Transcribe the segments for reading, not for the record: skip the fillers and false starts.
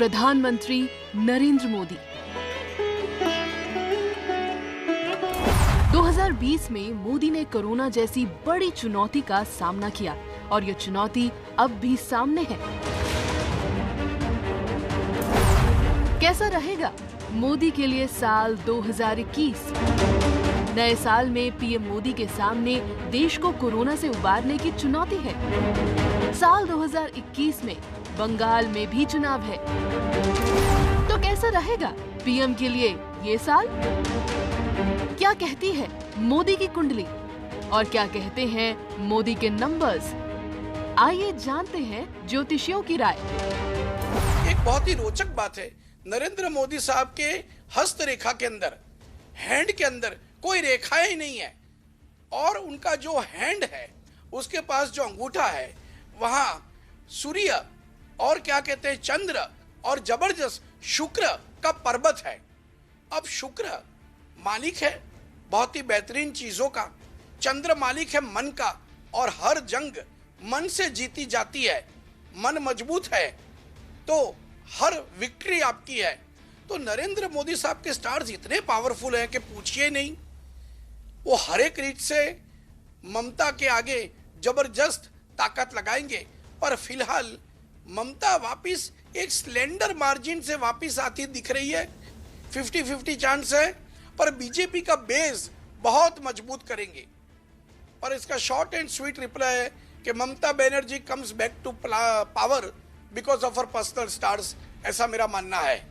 प्रधानमंत्री नरेंद्र मोदी। 2020 में मोदी ने कोरोना जैसी बड़ी चुनौती का सामना किया और ये चुनौती अब भी सामने है। कैसा रहेगा मोदी के लिए साल 2021? नए साल में पीएम मोदी के सामने देश को कोरोना से उबारने की चुनौती है। साल 2021 में बंगाल में भी चुनाव है, तो कैसा रहेगा पीएम के लिए ये साल? क्या कहती है मोदी की कुंडली और क्या कहते हैं मोदी के नंबर्स? आइए जानते हैं ज्योतिषियों की राय। एक बहुत ही रोचक बात है, नरेंद्र मोदी साहब के हस्त रेखा के अंदर, हैंड के अंदर कोई रेखाएं ही नहीं है और उनका जो हैंड है उसके पास जो अंगूठा है वहां सूर्य और क्या कहते हैं चंद्र और जबरदस्त शुक्र का पर्वत है। अब शुक्र मालिक है बहुत ही बेहतरीन चीजों का, चंद्र मालिक है मन का और हर जंग मन से जीती जाती है। मन मजबूत है तो हर विक्ट्री आपकी है। तो नरेंद्र मोदी साहब के स्टार्स इतने पावरफुल हैं कि पूछिए नहीं। वो हर एक रीत से ममता के आगे जबरदस्त ताकत लगाएंगे, पर फिलहाल ममता वापिस एक स्लेंडर मार्जिन से वापिस आती दिख रही है। 50-50 चांस है, पर बीजेपी का बेस बहुत मजबूत करेंगे। और इसका शॉर्ट एंड स्वीट रिप्लाई है कि Mamata Banerjee comes back to power because of her personal stars, ऐसा मेरा मानना है।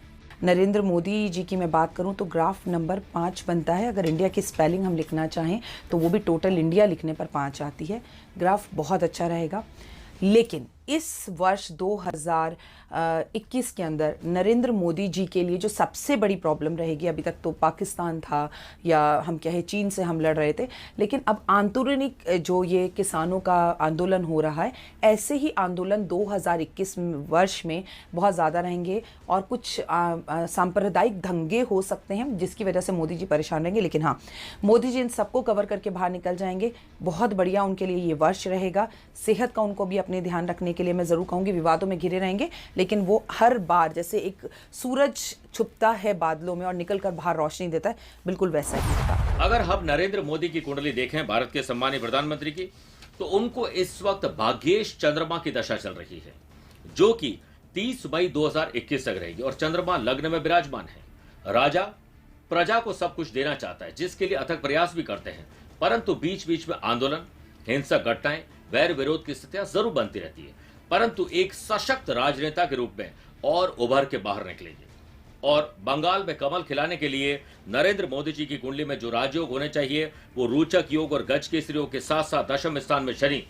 नरेंद्र मोदी जी की मैं बात करूं तो ग्राफ नंबर 5 बनता है। अगर इंडिया की स्पेलिंग हम लिखना चाहें तो वो भी टोटल इंडिया लिखने पर 5 आती है। ग्राफ बहुत अच्छा रहेगा, लेकिन इस वर्ष 2021 के अंदर नरेंद्र मोदी जी के लिए जो सबसे बड़ी प्रॉब्लम रहेगी, अभी तक तो पाकिस्तान था या हम कहें चीन से हम लड़ रहे थे, लेकिन अब आंतरिक जो ये किसानों का आंदोलन हो रहा है, ऐसे ही आंदोलन 2021 वर्ष में बहुत ज़्यादा रहेंगे और कुछ सांप्रदायिक दंगे हो सकते हैं जिसकी वजह से मोदी जी परेशान रहेंगे। लेकिन हाँ, मोदी जी इन सबको कवर करके बाहर निकल जाएंगे। बहुत बढ़िया उनके लिए ये वर्ष रहेगा। सेहत का उनको भी अपने ध्यान रखने के लिए मैं ज़रूर कहूँगी, विवादों में घिरे रहेंगे, लेकिन वो हर बार जैसे एक सूरज छुपता है बादलों में और निकलकर बाहर रोशनी देता है, बिल्कुल वैसा ही होगा। अगर हम नरेंद्र मोदी की कुंडली देखें, भारत के सम्मानित प्रधानमंत्री की, तो उनको इस वक्त भाग्येश चंद्रमा की दशा चल रही है, जो कि 30 मई 2021 तक रहेगी और चंद्रमा लग्न में विराजमान है। राजा प्रजा को सब कुछ देना चाहता है, जिसके लिए अथक प्रयास भी करते हैं, परंतु बीच बीच में आंदोलन, हिंसक घटनाएं, वैर विरोध की स्थितियां जरूर बनती रहती है, परंतु एक सशक्त राजनेता के रूप में और उभर के बाहर निकलेंगे। और बंगाल में कमल खिलाने के लिए नरेंद्र मोदी जी की कुंडली में जो राजयोग होने चाहिए वो रोचक योग और गज केसरी योग के साथ साथ दशम स्थान में शनि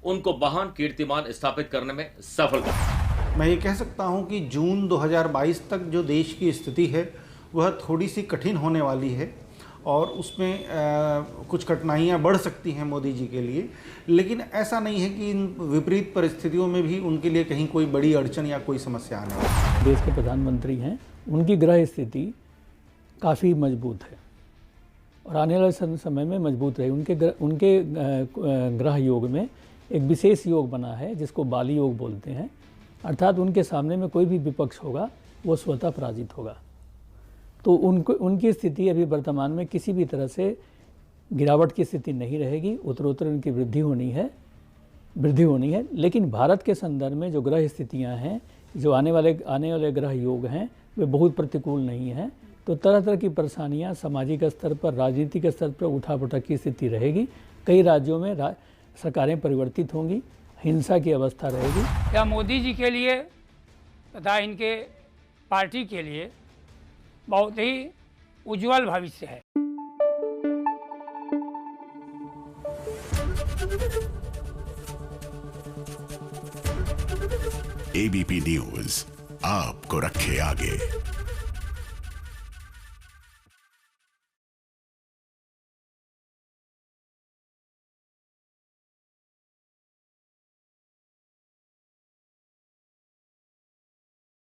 उनको महान कीर्तिमान स्थापित करने में सफल कर। मैं ये कह सकता हूं कि जून 2022 तक जो देश की स्थिति है वह थोड़ी सी कठिन होने वाली है और उसमें कुछ कठिनाइयाँ बढ़ सकती हैं मोदी जी के लिए, लेकिन ऐसा नहीं है कि इन विपरीत परिस्थितियों में भी उनके लिए कहीं कोई बड़ी अड़चन या कोई समस्या आने वाली है। देश के प्रधानमंत्री हैं, उनकी ग्रह स्थिति काफ़ी मजबूत है और आने वाले समय में मजबूत रहे। उनके ग्रह योग में एक विशेष योग बना है जिसको बाली योग बोलते हैं, अर्थात उनके सामने में कोई भी विपक्ष होगा वो स्वतः पराजित होगा। तो उनकी स्थिति अभी वर्तमान में किसी भी तरह से गिरावट की स्थिति नहीं रहेगी, उत्तरोत्तर उनकी वृद्धि होनी है। लेकिन भारत के संदर्भ में जो ग्रह स्थितियां हैं, जो आने वाले ग्रह योग हैं, वे बहुत प्रतिकूल नहीं हैं। तो तरह तरह की परेशानियां सामाजिक स्तर पर, राजनीतिक स्तर पर उठापटक की स्थिति रहेगी। कई राज्यों में सरकारें परिवर्तित होंगी, हिंसा की अवस्था रहेगी। या मोदी जी के लिए तथा इनके पार्टी के लिए बहुत ही उज्जवल भविष्य है। एबीपी न्यूज आपको रखे आगे।